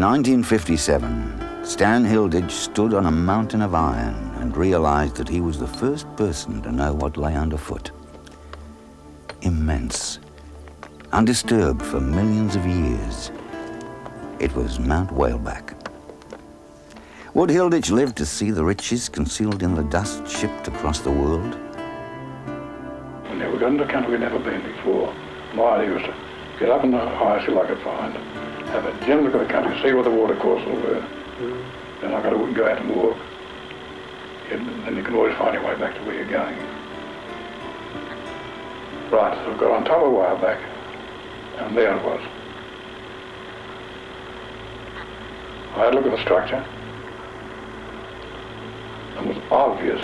1957, Stan Hilditch stood on a mountain of iron and realized that he was the first person to know what lay underfoot. Immense, undisturbed for millions of years, it was Mount Whaleback. Would Hilditch live to see the riches concealed in the dust shipped across the world? We never got into a country we'd never been before. My idea was to get up in the highest hill I could find, have a general look at the country, see where the watercourses were. Then I got to go out and walk. And you can always find your way back to where you're going. Right, so I got on top of Whaleback, and there it was. I had a look at the structure. It was obvious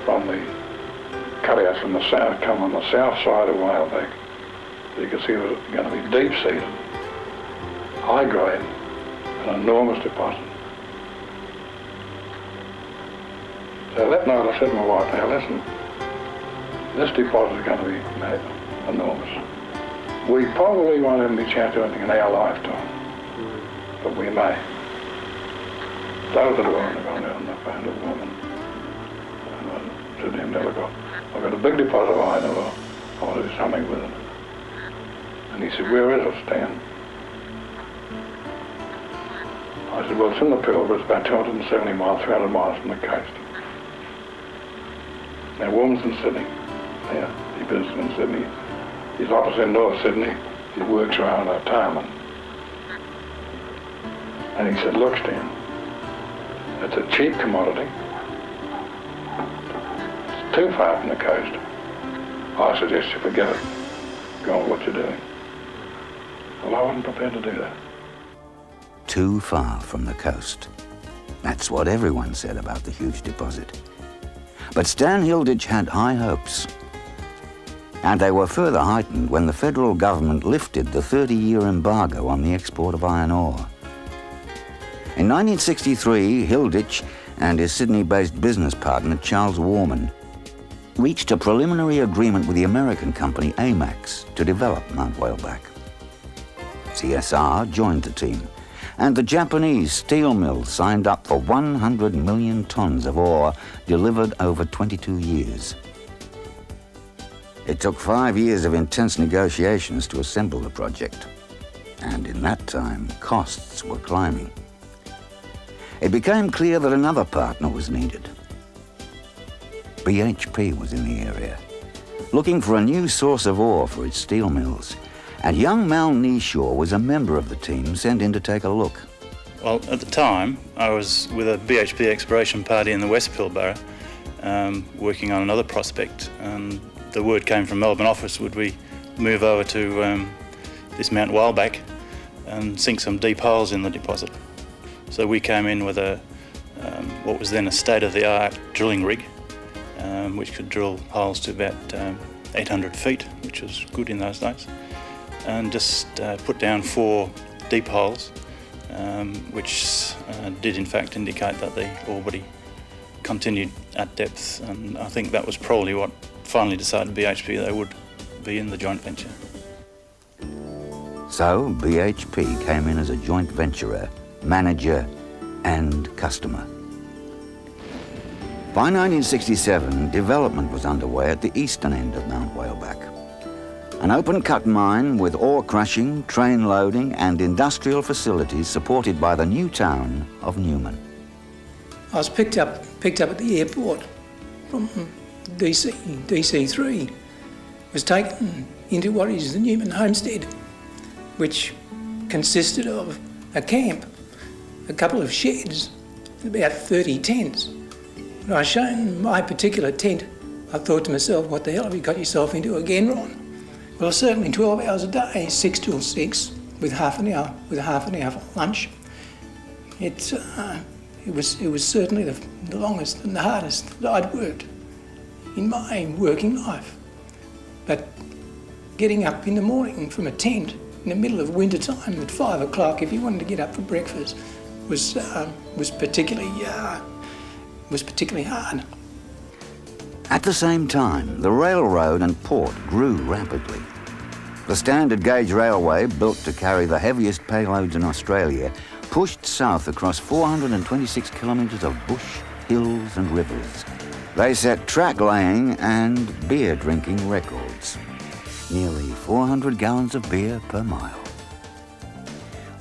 from the cutouts from the south, come on the south side of Whaleback. You could see it was going to be deep-seated, high-grade, an enormous deposit. So that night I said to my wife, now listen, this deposit is going to be enormous. We probably won't have any chance of anything in our lifetime, but we may. Closed the door and I got down and I found a woman. And I said to him, now look, I've got a big deposit of iron ore. I want to do something with it. And he said, where is it, Stan? I said, well, it's in the Pilbara. It's about 270 miles, 300 miles from the coast. Now, woman's in Sydney. Yeah, he visits in Sydney. His office in North Sydney. He works around Tarman. And he said, look, Stan, it's a cheap commodity. It's too far from the coast. I suggest you forget it. Go on what you're doing. Well, I wasn't prepared to do that. Too far from the coast. That's what everyone said about the huge deposit. But Stan Hilditch had high hopes. And they were further heightened when the federal government lifted the 30-year embargo on the export of iron ore. In 1963, Hilditch and his Sydney-based business partner, Charles Warman, reached a preliminary agreement with the American company Amax to develop Mount Whaleback. CSR joined the team, and the Japanese steel mill signed up for 100 million tons of ore delivered over 22 years. It took 5 years of intense negotiations to assemble the project, and in that time, costs were climbing. It became clear that another partner was needed. BHP was in the area, looking for a new source of ore for its steel mills, and young Mal Neeshaw was a member of the team sent in to take a look. Well, at the time, I was with a BHP exploration party in the West Pilbara, working on another prospect, and the word came from Melbourne office, would we move over to this Mount Whaleback and sink some deep holes in the deposit. So we came in with what was then a state-of-the-art drilling rig, which could drill holes to about 800 feet, which was good in those days, and just put down 4 deep holes, which did in fact indicate that the ore body continued at depth, and I think that was probably what finally decided BHP they would be in the joint venture. So BHP came in as a joint venturer, manager and customer. By 1967, development was underway at the eastern end of Mount Whaleback. An open-cut mine with ore crushing, train loading and industrial facilities supported by the new town of Newman. I was picked up at the airport from DC3. Was taken into what is the Newman homestead, which consisted of a camp, a couple of sheds, about 30 tents. When I was shown my particular tent, I thought to myself, what the hell have you got yourself into again, Ron? Well, certainly 12 hours a day, 6 till 6, with half an hour for lunch. It was certainly the longest and the hardest that I'd worked in my working life. But getting up in the morning from a tent in the middle of winter time at 5 o'clock, if you wanted to get up for breakfast, was particularly hard. At the same time, the railroad and port grew rapidly. The standard gauge railway, built to carry the heaviest payloads in Australia, pushed south across 426 kilometres of bush, hills and rivers. They set track laying and beer drinking records. Nearly 400 gallons of beer per mile.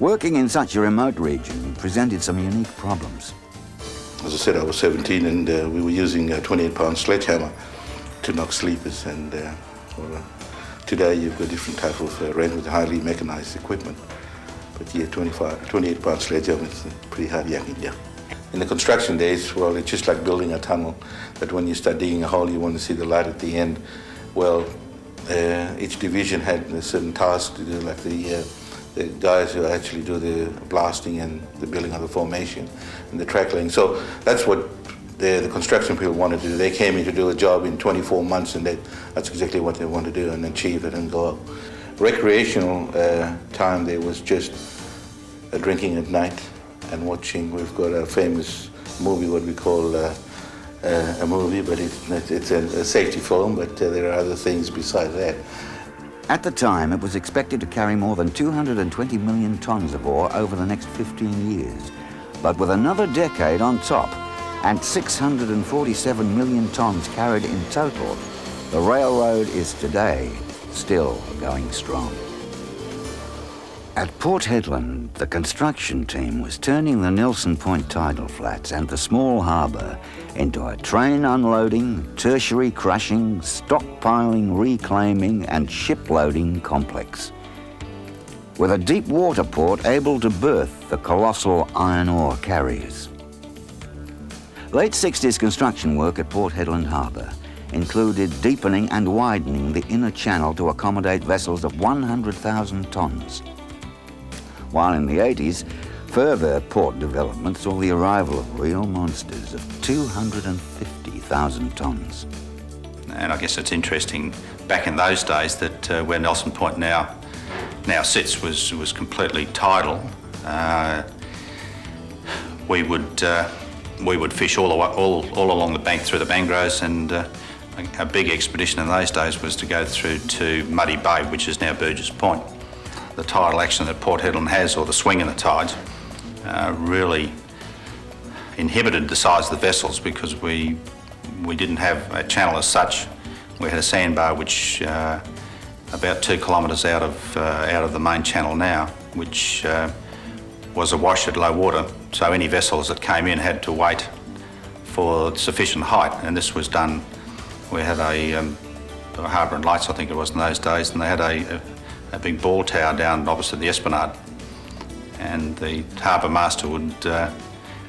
Working in such a remote region presented some unique problems. As I said, I was 17 and we were using a 28-pound sledgehammer to knock sleepers. And today you've got different type of rent with highly mechanized equipment. But yeah, 28-pound sledgehammer is pretty hard yakking, yeah. In the construction days, well, it's just like building a tunnel, that when you start digging a hole, you want to see the light at the end. Well, each division had a certain task to do, like the guys who actually do the blasting and the building of the formation and the track laying. So that's what the construction people wanted to do. They came in to do a job in 24 months, and that's exactly what they want to do, and achieve it and go up. Recreational time, there was just drinking at night and watching. We've got a famous movie, what we call a movie, but it's a safety film, but there are other things besides that. At the time, it was expected to carry more than 220 million tonnes of ore over the next 15 years. But with another decade on top and 647 million tonnes carried in total, the railroad is today still going strong. At Port Hedland, the construction team was turning the Nelson Point tidal flats and the small harbour into a train unloading, tertiary crushing, stockpiling, reclaiming and ship-loading complex. With a deep water port able to berth the colossal iron ore carriers. Late 60s construction work at Port Hedland Harbour included deepening and widening the inner channel to accommodate vessels of 100,000 tonnes. While in the 80s, further port development saw the arrival of real monsters of 250,000 tonnes. And I guess it's interesting, back in those days, that where Nelson Point now sits was completely tidal. We would fish all along the bank through the mangroves, and a big expedition in those days was to go through to Muddy Bay, which is now Burgess Point. The tidal action that Port Hedland has, or the swing in the tides, really inhibited the size of the vessels, because we didn't have a channel as such. We had a sandbar which about 2 kilometres out of the main channel now, which was awash at low water. So any vessels that came in had to wait for sufficient height, and this was done. We had a Harbour and Lights, I think it was in those days, and they had a big ball tower down opposite the Esplanade. And the harbour master would,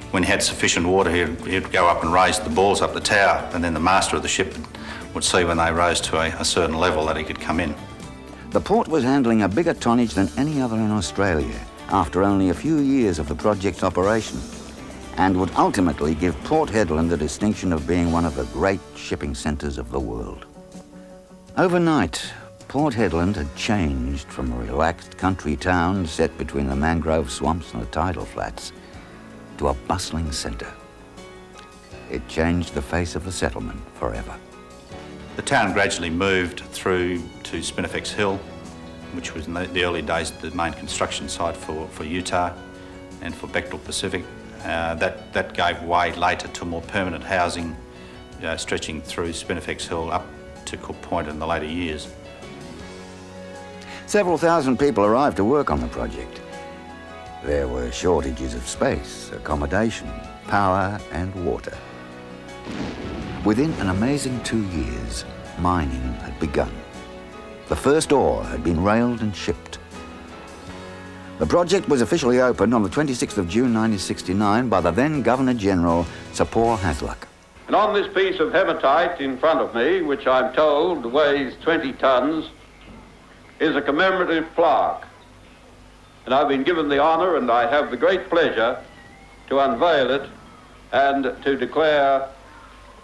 when he had sufficient water, he'd go up and raise the balls up the tower, and then the master of the ship would see when they rose to a certain level that he could come in. The port was handling a bigger tonnage than any other in Australia after only a few years of the project's operation, and would ultimately give Port Hedland the distinction of being one of the great shipping centres of the world. Overnight, Port Hedland had changed from a relaxed country town set between the mangrove swamps and the tidal flats to a bustling centre. It changed the face of the settlement forever. The town gradually moved through to Spinifex Hill, which was in the early days the main construction site for Utah and for Bechtel Pacific. That gave way later to more permanent housing, stretching through Spinifex Hill up to Cook Point in the later years. Several thousand people arrived to work on the project. There were shortages of space, accommodation, power and water. Within an amazing 2 years, mining had begun. The first ore had been railed and shipped. The project was officially opened on the 26th of June 1969 by the then Governor-General, Sir Paul Hasluck. And on this piece of hematite in front of me, which I'm told weighs 20 tons, is a commemorative plaque. And I've been given the honour, and I have the great pleasure, to unveil it and to declare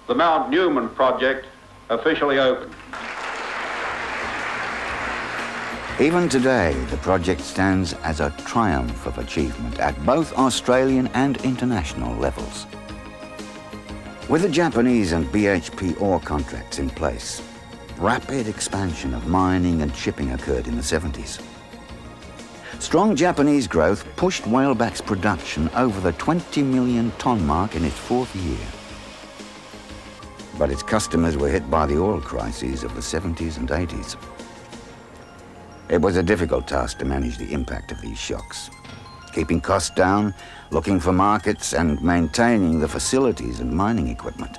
the Mount Newman project officially open. Even today, the project stands as a triumph of achievement at both Australian and international levels. With the Japanese and BHP ore contracts in place, rapid expansion of mining and shipping occurred in the 70s. Strong Japanese growth pushed whaleback's production over the 20 million tonne mark in its fourth year. But its customers were hit by the oil crises of the 70s and 80s. It was a difficult task to manage the impact of these shocks, keeping costs down, looking for markets, and maintaining the facilities and mining equipment.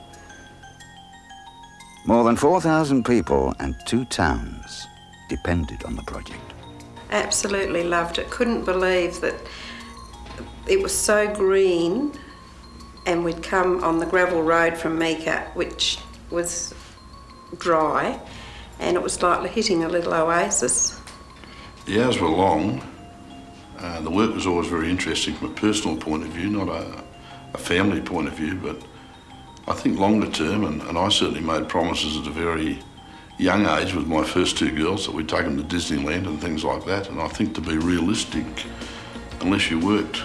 More than 4,000 people and 2 towns depended on the project. Absolutely loved it. Couldn't believe that it was so green, and we'd come on the gravel road from Meeker, which was dry, and it was like hitting a little oasis. The hours were long. The work was always very interesting from a personal point of view, not a family point of view, but I think longer term, and I certainly made promises at a very young age with my first 2 girls that we'd take them to Disneyland and things like that, and I think to be realistic, unless you worked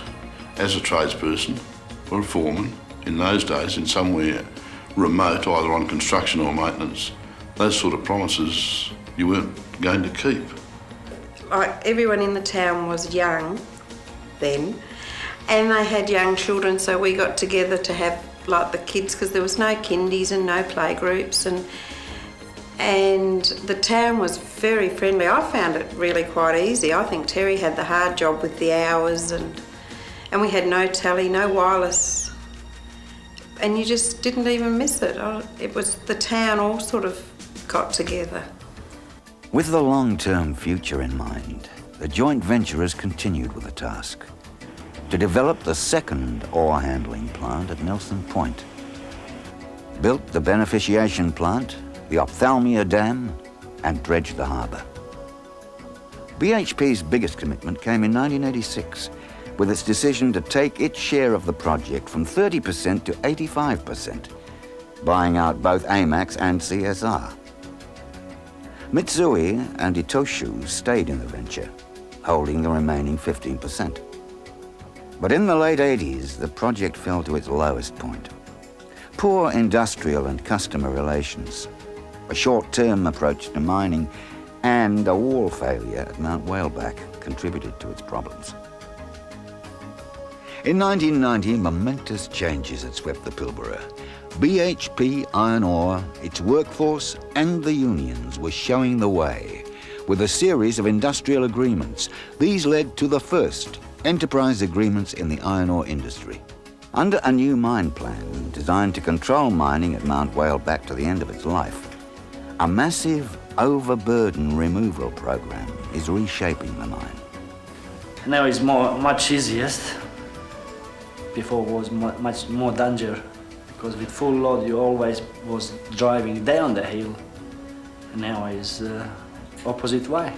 as a tradesperson or a foreman in those days in somewhere remote, either on construction or maintenance, those sort of promises you weren't going to keep. Like, everyone in the town was young then, and they had young children, so we got together to have like the kids, because there was no kindies and no playgroups, and the town was very friendly. I found it really quite easy. I think Terry had the hard job with the hours, and we had no tally, no wireless, and you just didn't even miss it. It was the town all sort of got together. With the long-term future in mind, the joint venturers continued with the task to develop the second ore handling plant at Nelson Point, built the beneficiation plant, the ophthalmia dam, and dredged the harbour. BHP's biggest commitment came in 1986, with its decision to take its share of the project from 30% to 85%, buying out both AMAX and CSR. Mitsui and Itoshu stayed in the venture, holding the remaining 15%. But in the late 80s, the project fell to its lowest point. Poor industrial and customer relations, a short-term approach to mining, and a wall failure at Mount Whaleback contributed to its problems. In 1990, momentous changes had swept the Pilbara. BHP Iron Ore, its workforce, and the unions were showing the way with a series of industrial agreements. These led to the first enterprise agreements in the iron ore industry. Under a new mine plan designed to control mining at Mount Whaleback to the end of its life, a massive overburden removal program is reshaping the mine. Now it's much easiest. Before was much more danger, because with full load you always was driving down the hill, and now it's opposite way.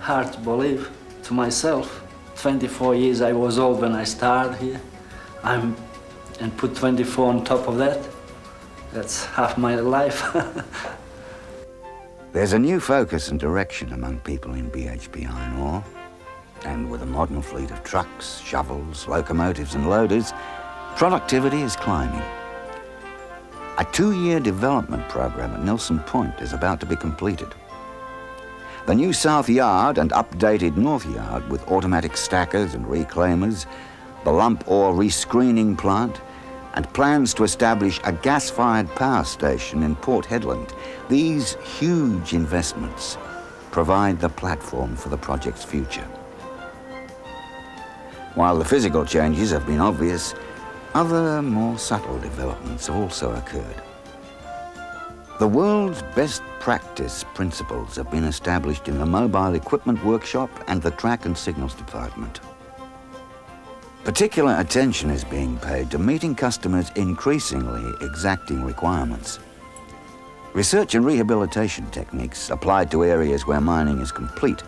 Hard to believe to myself. 24 years I was old when I started here, and put 24 on top of that. That's half my life. There's a new focus and direction among people in BHP Iron Ore, and with a modern fleet of trucks, shovels, locomotives and loaders, productivity is climbing. A 2-year development program at Nelson Point is about to be completed. The new South Yard and updated North Yard with automatic stackers and reclaimers, the lump ore rescreening plant, and plans to establish a gas-fired power station in Port Hedland. These huge investments provide the platform for the project's future. While the physical changes have been obvious, other more subtle developments have also occurred. The world's best practice principles have been established in the mobile equipment workshop and the track and signals department. Particular attention is being paid to meeting customers' increasingly exacting requirements. Research and rehabilitation techniques applied to areas where mining is complete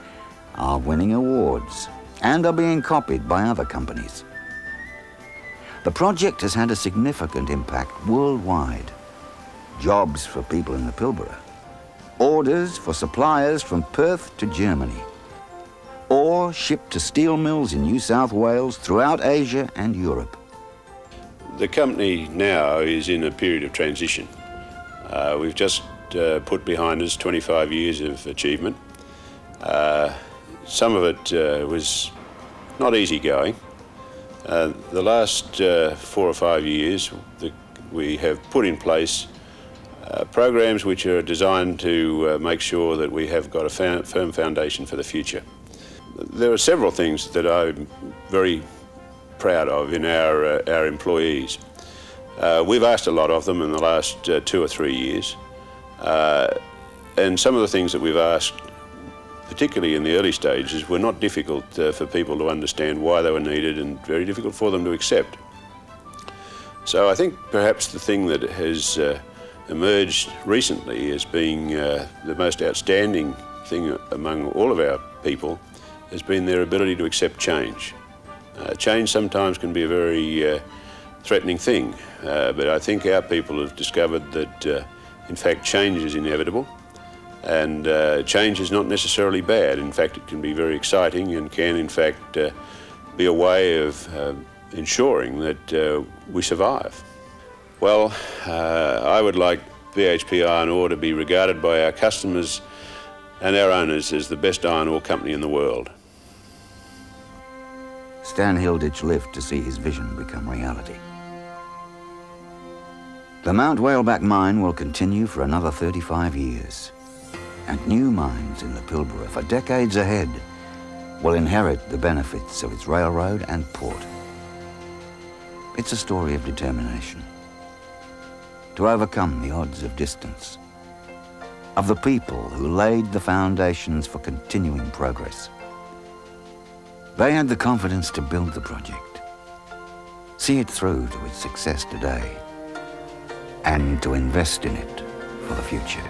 are winning awards and are being copied by other companies. The project has had a significant impact worldwide. Jobs for people in the Pilbara, orders for suppliers from Perth to Germany, ore shipped to steel mills in New South Wales, throughout Asia and Europe. The company now is in a period of transition. We've just put behind us 25 years of achievement. Some of it was not easy going. The last 4 or 5 years we have put in place programs which are designed to make sure that we have got a firm foundation for the future. There are several things that I'm very proud of in our employees. We've asked a lot of them in the last 2 or 3 years, and some of the things that we've asked, particularly in the early stages, were not difficult for people to understand why they were needed and very difficult for them to accept. So I think perhaps the thing that has emerged recently as being the most outstanding thing among all of our people has been their ability to accept change. Change sometimes can be a very threatening thing, but I think our people have discovered that in fact change is inevitable, and change is not necessarily bad. In fact, it can be very exciting and can in fact be a way of ensuring that we survive. Well, I would like BHP Iron Ore to be regarded by our customers and our owners as the best iron ore company in the world. Stan Hilditch lived to see his vision become reality. The Mount Whaleback mine will continue for another 35 years, and new mines in the Pilbara for decades ahead will inherit the benefits of its railroad and port. It's a story of determination, to overcome the odds of distance, of the people who laid the foundations for continuing progress. They had the confidence to build the project, see it through to its success today, and to invest in it for the future.